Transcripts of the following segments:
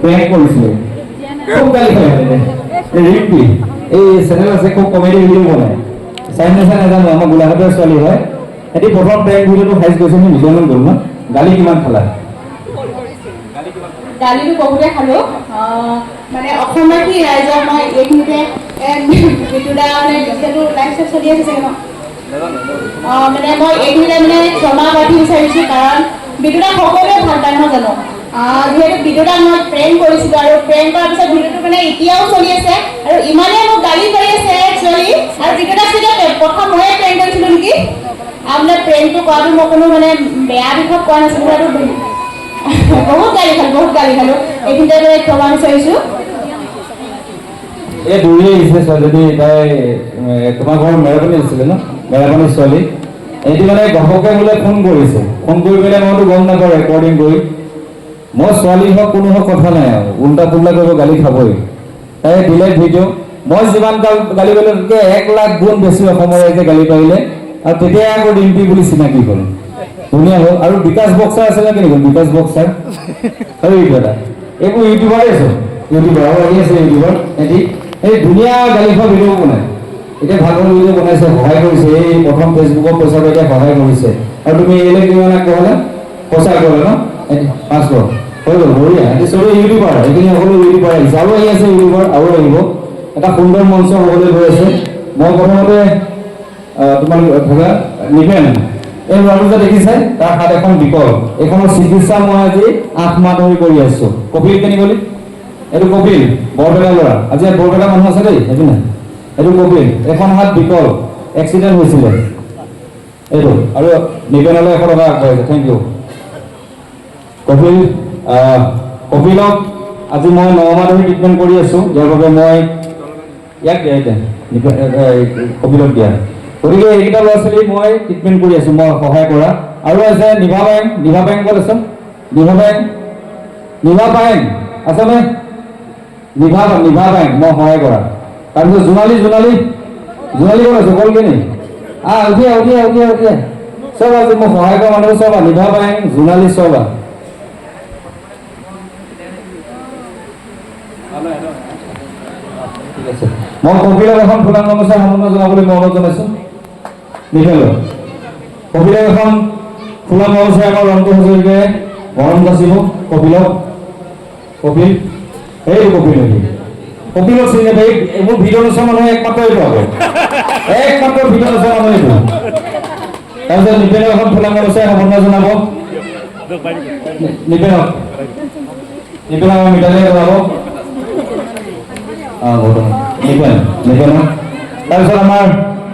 prank কৰিছিলে খুব গালি খায় এই ৰিম্পি এই চেনেল আছে খুব কমেডি ভিডিঅ' বনায় চাই নাজানো আমাৰ গোলাঘাটৰ ছোৱালী হয় সিহঁতি প্ৰথম প্ৰেংক ভিডিঅ'টো হাইজ গৈছে নি মিলিয়নত গ'ল ন গালি কিমান খালা গালিটো বহুতে খালো মানে অসমবাসী ৰাইজৰ মই এইখিনিতে বিটুদা মানে যিহেতু লাইভ চলি আছে চাগে ন মানে মই এইখিনিতে মানে ক্ষমা প্ৰাৰ্থী বিচাৰিছোঁ কাৰণ বিটুদা সকলোৱে ভাল পায় নহয় জানো যিহেতু বিটুদাক মই প্ৰেম কৰিছিলোঁ আৰু প্ৰেম কৰাৰ পিছত ভিডিঅ'টো মানে এতিয়াও চলি আছে আৰু ইমানেই মোক গালি পাৰি আছে একচুৱেলি আৰু বিটুদাক চাগে প্ৰথম ময়ে প্ৰেম কৰিছিলোঁ নেকি আপোনাৰ প্ৰেমটো কৰাটো মই কোনো মানে বেয়া দিশত কোৱা নাছিলোঁ আৰু বহুত গালি খালো এইখিনিতে মানে ক্ষমা বিচাৰিছোঁ এই দৌৰি আহিছে ছোৱালী তাই তোমাৰ ঘৰত মেৰাপানী আছিলে ন মেৰাপানী ছোৱালী এইটো মানে ঘপকে বোলে ফোন কৰিছে ফোন কৰি পেলাই মইতো গম নাপাওঁ ৰেকৰ্ডিং কৰি মই ছোৱালী হওক কোনো হওক কথা নাই আৰু উল্টা পুল্টা কৰিব গালি খাবই তাই ডিলেট ভিডিঅ' মই যিমান গালি পাৰিলে তাতকৈ 1 লাখ গুণ বেছি অসমৰ ৰাইজে গালি পাৰিলে আৰু তেতিয়া আকৌ ৰিম্পি বুলি চিনাকি হ'ল ধুনীয়া হ'ল আৰু বিকাশ বক্সাৰ আছে নে কেনেকুৱা বিকাশ বক্সাৰ আৰু এইটো এটা এইবোৰ ইউটিউবাৰে আছে ইউটিউবাৰ আৰু আহি আছে ইউটিউবাৰ এটি এই ধুনীয়া গালি খোৱা ভিডিঅ' বনায় এতিয়া ভাল ভাল ভিডিঅ' বনাইছে সহায় কৰিছে এই প্ৰথম ফেচবুকত পইচা পাই সহায় কৰিছে আৰু তুমি এইলৈ কিমান ক'লে পইচা ক'লে ন 5 লাখ হৈ গ'ল বঢ়িয়া এতিয়া চবেই ইউটিউবাৰ এইখিনি সকলো ইউটিউবাৰ আহিছে আৰু আহি আছে ইউটিউবাৰ আৰু আহিব এটা সুন্দৰ মঞ্চ হ'বলৈ গৈ আছে মই প্ৰথমতে তোমালোক থকা নিপেন এই ল'ৰাটো যে দেখিছে তাৰ হাত এখন বিকল এইখনৰ চিকিৎসা মই আজি 8 মাহ ধৰি কৰি আছোঁ কপিল কেনি গ'লি এইটো কপিল বৰপেটা ল'ৰা আজি বৰপেটা মানুহ আছে দেই সেইটো নাই এইটো কপিল এখন হাত বিকল এক্সিডেণ্ট হৈছিলে এইটো আৰু নিপেনলৈ 100 টকা আগবঢ়াইছে থেংক ইউ কপিলক আজি মই 9 মাহ ধৰি ট্ৰিটমেণ্ট কৰি আছোঁ যাৰ বাবে মই ইয়াক কপিলক দিয়া গতিকে এইকেইটা ল'ৰা ছোৱালী মই ট্ৰিটমেণ্ট কৰি আছোঁ মই সহায় কৰা আৰু আছে নিভা বেংক ক'ত আছে নিভা পায়েং আছেনে নিভা বেংক মই সহায় কৰা তাৰপিছত জোনালী ক'ত আছে গ'লগৈ নি উঠিয়া চব আজি মই সহায় কৰা মানুহ চব নিভা পায়েং জোনালী চব ঠিক আছে মই কপিলক এখন ফুলাম গামোচা সম্বৰ্ধনা জনাবলৈ মই অনুৰোধ জনাইছোঁ নিপেনক কপিলক এখন ফুলাম গামোচা আমাৰ ৰন্তু হাজৰিকাই মৰম যাচিব কপিল এই কপিলক চিনি নাপায় এইবোৰ ভিডিঅ' নোচোৱা মানুহে একমাত্ৰ এইটো আকৌ একমাত্ৰ ভিডিঅ' নোচোৱা মানুহ এইটো তাৰপিছত নিপেনক এখন ফুলাম গামোচাই সম্বৰ্ধনা জনাব নিপেনক আমাৰ মিতালীয়ে জনাব নিপেন তাৰপিছত আমাৰ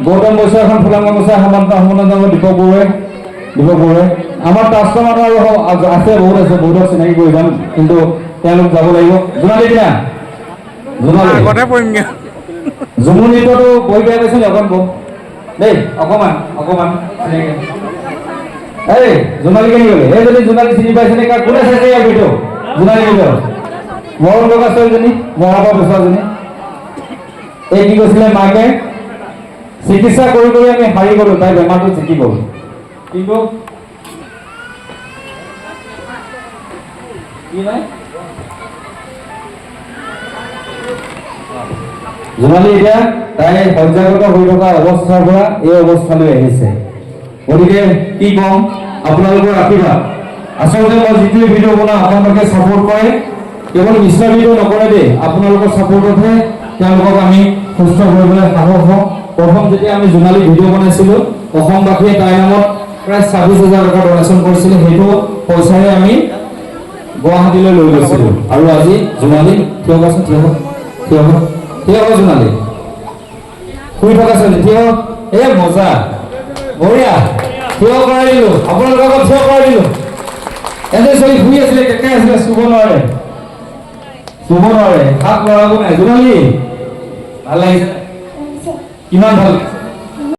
গৌতম বৈশ্য এখন ফুলাম গামোচা সম্বৰ্ধনা জনাব দীপক বৰুৱাই আমাৰ ট্ৰাষ্টৰ মানুহ আৰু আছে বহুতক চিনাকি কৰি যাম কিন্তু তেওঁলোক যাব লাগিব জুমু নৃত্যটো বহি বেয়া পাইছে নি অকণ বহ দেই অকণমান এই জোনালী কেনি গ'লে এই যদি জোনালী চিনি পাইছে নে কোনে চাইছে ইয়াৰ ভিডিঅ' জোনালী ভিডিঅ' মৰম লগা ছোৱালীজনী মহাবা বছোৱাজনী এই কি কৈছিলে মাকে চিকিৎসা কৰি আমি হাৰি গ'লো তাই বেমাৰটো জিকি গ'ল কিন্তু জোনালী এতিয়া তাই সজ্জাগত হৈ থকা অৱস্থাৰ পৰা এই অৱস্থালৈ আহিছে গতিকে কি ক'ম আপোনালোকৰ আশীৰ্বাদ আচলতে মই যিটো ভিডিঅ' বনাওঁ আপোনালোকে ছাপোৰ্ট কৰে কেৱল মিছাৰ ভিডিঅ' নকৰে দেই আপোনালোকৰ ছাপোৰ্টতহে তেওঁলোকক আমি সুস্থ কৰিবলৈ সাহস হওঁ প্ৰথম যেতিয়া আমি জোনালী ভিডিঅ' বনাইছিলোঁ অসমবাসীয়ে তাইৰ নামত প্ৰায় 26,000 টকা ডনেশ্যন কৰিছিলে সেইটো পইচাৰে আমি গুৱাহাটীলৈ লৈ গৈছিলোঁ আৰু আজি জোনালী থিয় জোনালী শুই থকা ছোৱালী থিয় এই মজা বঢ়িয়া থিয় কৰাই দিলোঁ আপোনালোকৰ আগত থিয় কৰাই দিলোঁ এনে ছোৱালী শুই আছিলে কেকে আছিলে চুব নোৱাৰে হাত লৰাব নাই জোনালী ভাল লাগিছে কিমান ভাল